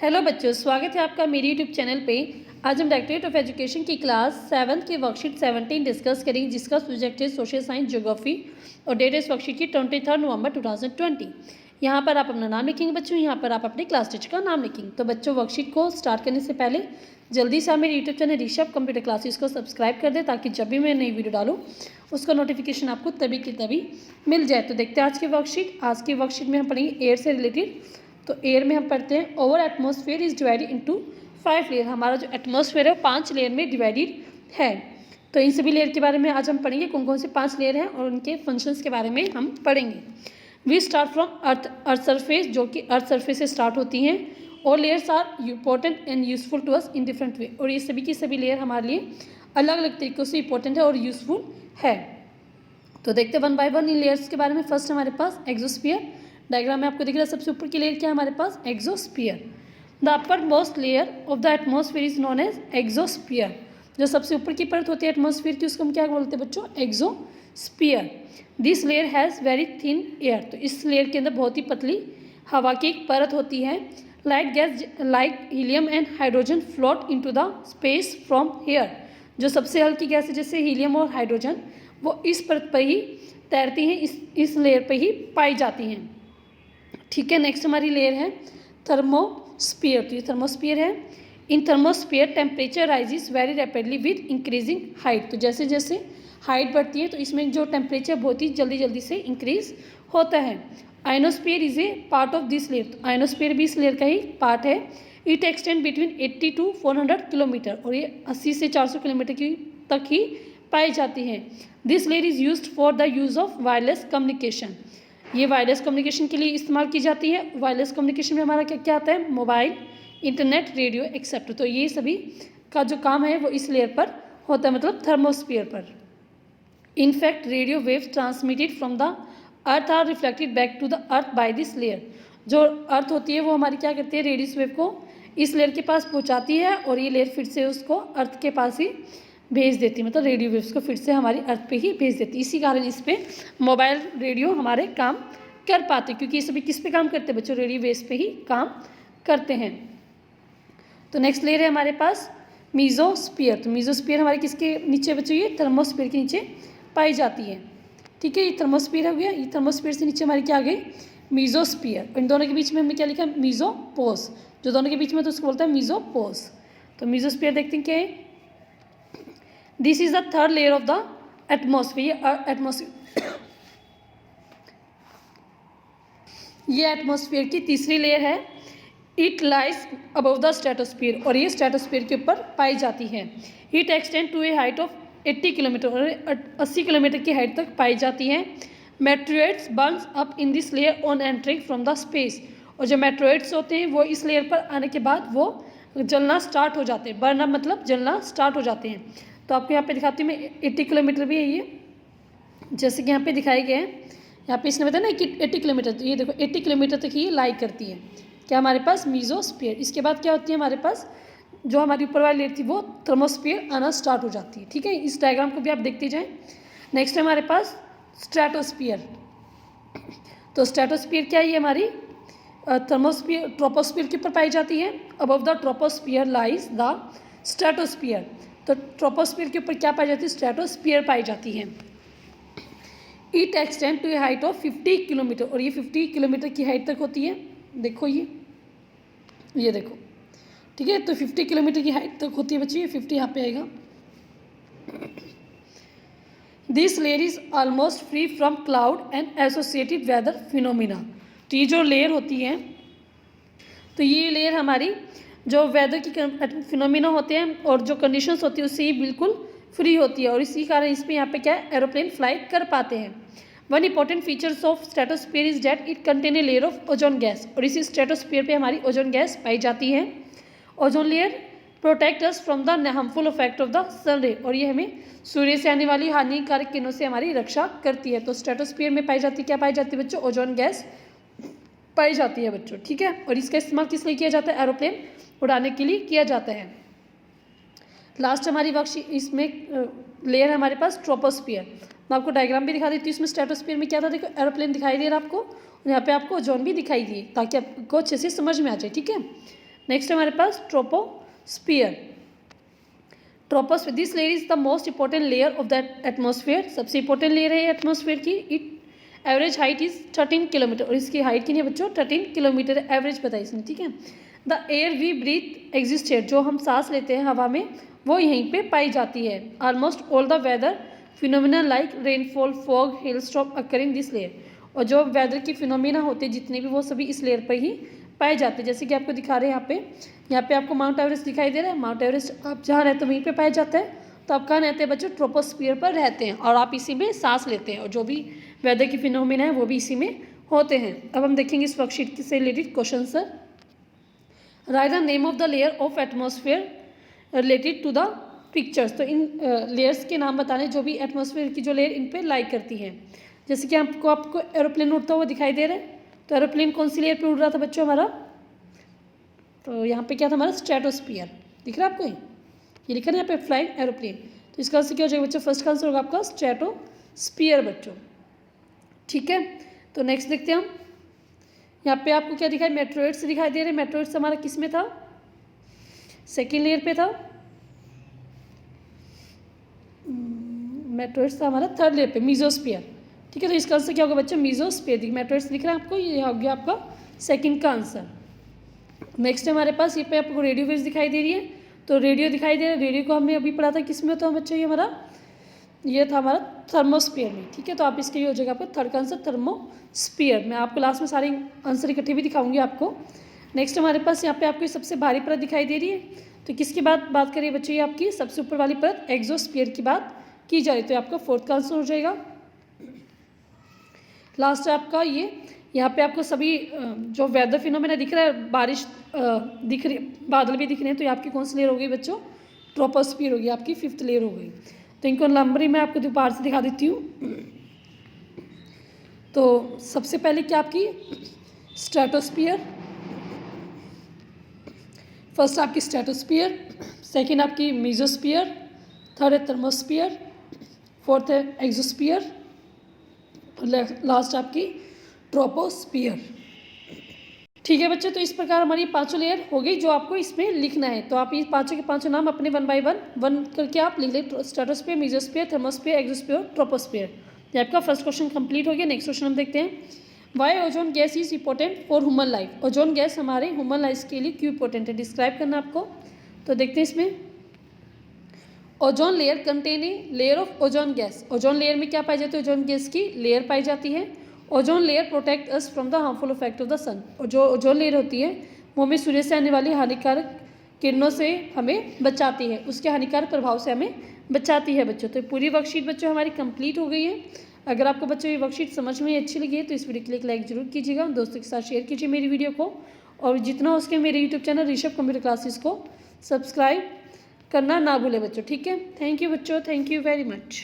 Hello बच्चों, स्वागत है आपका मेरे यूट्यूब चैनल पे। आज हम डायरेक्टरेट ऑफ एजुकेशन की क्लास 7th की वर्कशीट 17 डिस्कस करेंगे, जिसका सब्जेक्ट है सोशल साइंस ज्योग्राफी और डेट इस वर्कशीट की 23 नवंबर 2020। यहाँ पर आप अपना नाम लिखेंगे बच्चों, यहाँ पर आप अपने क्लास टीचर का नाम लिखेंगे। तो बच्चों, वर्कशीट को स्टार्ट करने से पहले जल्दी से आप मेरे YouTube channel Rishabh computer classes को सब्सक्राइब कर दें, ताकि जब भी मैं नई वीडियो डालूँ उसका नोटिफिकेशन आपको तभी की तभी मिल जाए। तो देखते हैं आज की वर्कशीट। आज की वर्कशीट में हम पढ़ेंगे एयर से रिलेटेड। तो एयर में हम पढ़ते हैं over atmosphere is divided into 5 layer. हमारा जो एटमॉस्फेयर है 5 लेयर में डिवाइडेड है। तो इन सभी लेयर के बारे में आज हम पढ़ेंगे, कौन कौन से 5 लेयर हैं और उनके फंक्शंस के बारे में हम पढ़ेंगे। We start from earth surface, जो कि अर्थ सरफेस से स्टार्ट होती हैं। और layers are important and useful to us in different way. और ये सभी की सभी लेयर हमारे लिए अलग अलग तरीक़ों से इंपॉर्टेंट है और यूजफुल है। तो देखते हैं one by one in layers के बारे में। फर्स्ट हमारे पास एक्सोस्फीयर। डायग्राम में आपको दिख रहा है, सबसे ऊपर की लेयर क्या है हमारे पास? Exosphere. The uppermost layer of the atmosphere is known as exosphere. जो सबसे ऊपर की परत होती है एटमॉस्फेयर की, उसको हम क्या बोलते हैं बच्चों? Exosphere. This layer has very thin air. तो इस लेयर के अंदर बहुत ही पतली हवा की एक परत होती है। Light gas like helium and hydrogen float into the space from here. जो सबसे हल्की गैस है जैसे हीलियम और हाइड्रोजन, वो इस परत पर ही तैरती हैं, इस लेयर पर ही पाई जाती हैं। ठीक है, नेक्स्ट हमारी लेयर है थर्मोस्फीयर। तो ये थर्मोस्फीयर है। In thermosphere temperature rises very rapidly with increasing height. तो जैसे जैसे हाइट बढ़ती है तो इसमें जो टेम्परेचर बहुत ही जल्दी जल्दी से इंक्रीज होता है। Ionosphere is a part of this layer. तो आयनोस्फीयर भी इस लेयर का ही पार्ट है। It extend between 80 to 400 kilometre. और ये 80 से 400 किलोमीटर की तक ही पाई जाती है। This layer is used for the use of wireless communication. ये वायरलेस कम्युनिकेशन के लिए इस्तेमाल की जाती है। वायरलेस कम्युनिकेशन में हमारा क्या क्या आता है? Mobile, internet, radio etcetera. तो ये सभी का जो काम है वो इस लेयर पर होता है, मतलब थर्मोस्फीयर पर। In fact radio waves transmitted from the earth are reflected back to the earth by this layer. जो अर्थ होती है वो हमारी क्या करती है? रेडियो वेव को इस लेयर के पास पहुँचाती है और ये लेयर फिर से उसको अर्थ के पास ही भेज देती है, मतलब रेडियो वेव्स को फिर से हमारी अर्थ पे ही भेज देती है। इसी कारण इस पे मोबाइल, रेडियो हमारे काम कर पाते, क्योंकि ये सभी किस पे काम करते हैं बच्चों? रेडियो वेव्स पे ही काम करते हैं। तो नेक्स्ट लेयर है हमारे पास मीजोस्फीयर। तो मीजोस्फीयर हमारे किसके नीचे बच्चों? ये थर्मोस्फीयर के नीचे पाई जाती है। ठीक है, ये थर्मोस्फीयर हो गया। ये थर्मोस्फीयर से नीचे हमारी क्या आ गई? मीजोस्फीयर। इन दोनों के बीच में हमने क्या लिखा? मीजोपोज। जो दोनों के बीच में तो उसको बोलता है मीजोपोज। तो मीजोस्फीयर देखते हैं क्या है? This is the third layer of the atmosphere. ये एटमोसफियर की तीसरी लेयर है। It lies above the stratosphere. और ये स्ट्रेटोस्फियर के ऊपर पाई जाती है। It extend to a height of 80 kilometre. और 80 किलोमीटर की हाइट तक पाई जाती है। Meteoroids burns up in this layer on entering from the space. और जो मेट्रोइड्स होते हैं वो इस लेयर पर आने के बाद वो जलना स्टार्ट हो जाते हैं। बर्न अप मतलब जलना स्टार्ट हो जाते हैं। तो आपको यहाँ पे दिखाती हूँ मैं, 80 किलोमीटर भी है ये, जैसे कि यहाँ पे दिखाए गए हैं। यहाँ पे इसने बताया ना कि 80 किलोमीटर। तो ये देखो 80 किलोमीटर तक ये लाई करती है क्या हमारे पास? मीजोस्फीयर। इसके बाद क्या होती है हमारे पास? जो हमारी ऊपर वाली लेयर थी वो थर्मोस्फीयर आना स्टार्ट हो जाती है। ठीक है, इस डायग्राम को भी आप देखते जाएँ। नेक्स्ट है हमारे पास स्ट्रेटोस्फीयर। तो स्ट्रेटोस्फीयर क्या है? ये हमारी थर्मोस्फीयर ट्रोपोस्फीयर के ऊपर पाई जाती है। Above the troposphere lies the stratosphere. तो ट्रोपोस्फीयर के ऊपर क्या पाई जाती है? स्ट्रेटोस्फीयर पाई जाती है। It extend to a height of 50 kilometre. और ये 50 किलोमीटर की हाइट तक होती है। देखो ये देखो, ठीक है। तो 50 किलोमीटर की हाइट तक होती है बच्ची, ये 50 यहाँ पे आएगा। This layer is almost free from cloud and associated weather phenomena. तो ये जो लेयर होती है, तो ये लेयर हमारी जो वेदर की फिनोमिना होते हैं और जो कंडीशंस होती है उससे ये बिल्कुल फ्री होती है। और इसी कारण इस पर यहाँ पे क्या है? एरोप्लेन फ्लाई कर पाते हैं। One important features of stratosphere is that it contain a layer of ozone gas. और इसी स्ट्रेटोस्फीयर पे हमारी ओजोन गैस पाई जाती है। Ozone layer protect us from the harmful effect of the sun ray. और ये हमें सूर्य से आने वाली हानिकारक किरणों से हमारी रक्षा करती है। तो स्ट्रेटोस्फीयर में पाई जाती है क्या? पाई जाती है बच्चों? ओजोन गैस पाई जाती है बच्चों। ठीक है, और इसका इस्तेमाल किस लिए किया जाता है? एरोप्लेन उड़ाने के लिए किया जाता है। लास्ट हमारी वर्कशीट इसमें लेयर है हमारे पास ट्रोपोस्फियर। मैं आपको डायग्राम भी दिखा देती हूँ। इसमें स्ट्रेटोस्फियर में क्या था? देखो एरोप्लेन दिखाई दे रहा है आपको, और यहाँ पे आपको ओजोन भी दिखाई दी, ताकि आपको अच्छे से समझ में आ जाए। ठीक है, नेक्स्ट हमारे पास troposphere. Troposphere, this layer is the most important layer of the atmosphere, सबसे इंपॉर्टेंट लेयर है एटमॉस्फेयर की। It average height is 13 kilometre, और इसकी हाइट कितनी है बच्चों 13 किलोमीटर एवरेज बताई इसने, ठीक है। The air we breathe existed, जो हम सांस लेते हैं हवा में वो यहीं पे पाई जाती है। Almost all the weather phenomena like rainfall, fog, hailstorm occur in this layer, और जो वेदर की फिनोमिना होते हैं जितने भी वो सभी इस लेयर पर ही पाए जाते हैं। जैसे कि आपको दिखा रहे हैं यहाँ पे आपको माउंट एवरेस्ट दिखाई दे रहा है। माउंट एवरेस्ट आप जहाँ रहते हैं वहीं पे पाया जाता है। तो आप कहाँ रहते हैं बच्चों, ट्रोपोस्फियर पर रहते हैं, और आप इसी में सांस लेते हैं, और जो भी वेदर की फिनोमिना है वो भी इसी में होते हैं। अब हम देखेंगे इस वर्कशीट से related question sir. Write the name of the layer of atmosphere related to the pictures, तो इन लेयर्स के नाम बताने जो भी एटमॉस्फेयर की जो लेयर इन पे लाइक करती है। जैसे कि आपको एरोप्लेन उड़ता हुआ दिखाई दे रहा है, तो एरोप्लेन कौन सी लेयर पे उड़ रहा था बच्चों हमारा, तो यहाँ पे क्या था हमारा स्ट्रेटोस्फियर, दिख रहा है आपको ये लिखा है यहाँ पे फ्लाइंग एरोप्लेन, तो इसका आंसर क्या हो जाएगा बच्चों, फर्स्ट का आंसर होगा आपका स्ट्रेटोस्फियर बच्चों, ठीक है। तो नेक्स्ट देखते हैं हम, यहाँ पे आपको क्या दिखाई, मेट्रोइड्स दिखाई दे रहे हैं। मेट्रोइड्स हमारा किस में था, सेकेंड लेयर पे था। मेट्रोइड्स था हमारा थर्ड लेयर पे, मीजोस्फियर, ठीक है। तो इसका आंसर क्या होगा बच्चों, मीजोस्फियर। मेट्रोइड्स दिख रहा है आपको, ये हो गया आपका सेकंड का आंसर। नेक्स्ट हमारे पास ये पे आपको रेडियो वेव्स दिखाई दे रही है, तो रेडियो दिखाई दे रहा है। रेडियो को हमने अभी पढ़ा था किस में होता है बच्चों, ये था हमारा थर्मोस्फीयर में, ठीक है। तो आप इसके लिए हो जाएगा आपका थर्ड का आंसर थर्मोस्फीयर। मैं आपको लास्ट में सारे आंसर इकट्ठे भी दिखाऊंगी आपको। नेक्स्ट हमारे पास यहाँ पे आपको सबसे भारी परत दिखाई दे रही है, तो किसकी बात करिए बच्चों, ये आपकी सबसे ऊपर वाली परत एक्सोस्फीयर की बात की जा रही है, तो आपका फोर्थ का आंसर हो जाएगा। लास्ट है आपका ये, यहाँ पे आपको सभी जो वेदर फिनोमेना दिख रहा है, बारिश दिख रही, बादल भी दिख रहे हैं, तो ये आपकी कौन सी लेयर हो गई बच्चों, ट्रोपोस्फियर होगी, आपकी फिफ्थ लेयर हो गई। तो इनको नंबरिंग मैं आपको दोबारा से दिखा देती हूँ। तो सबसे पहले क्या आपकी स्ट्रेटोस्फियर, फर्स्ट आपकी स्ट्रेटोस्फियर, सेकंड आपकी मीजोस्फियर, थर्ड है थर्मोस्फियर, फोर्थ है एक्सोस्फियर, लास्ट आपकी ट्रोपोस्फियर, ठीक है बच्चे। तो इस प्रकार हमारी पांचों लेयर हो गई जो आपको इसमें लिखना है। तो आप ये पांचों के पांचों नाम अपने वन बाय वन करके आप लिख लें, stratosphere, mesosphere, thermosphere, exosphere, troposphere. ये आपका फर्स्ट क्वेश्चन कंप्लीट हो गया। नेक्स्ट क्वेश्चन हम देखते हैं, why ozone gas is important for human life, ozone gas हमारे ह्यूमन लाइफ के लिए क्यों इंपॉर्टेंट है, डिस्क्राइब करना आपको। तो देखते हैं इसमें, ozone layer contain a layer of ozone gas, ozone layer में क्या पाई जाती है, ओजोन गैस की लेयर पाई जाती है। Ozone layer protect us from the harmful effect of the sun, और जो ओजोन लेयर होती है वो हमें सूर्य से आने वाली हानिकारक किरणों से हमें बचाती है, उसके हानिकारक प्रभाव से हमें बचाती है बच्चों। तो पूरी वर्कशीट बच्चों हमारी कंप्लीट हो गई है। अगर आपको बच्चों ये वर्कशीट समझ में अच्छी लगी है तो इस वीडियो के लिए एक लाइक जरूर कीजिएगा, दोस्तों के साथ शेयर कीजिए मेरी वीडियो को, और जितना हो सके मेरे YouTube channel Rishabh computer classes को सब्सक्राइब करना ना भूले बच्चों, ठीक है। थैंक यू बच्चों, थैंक यू वेरी मच।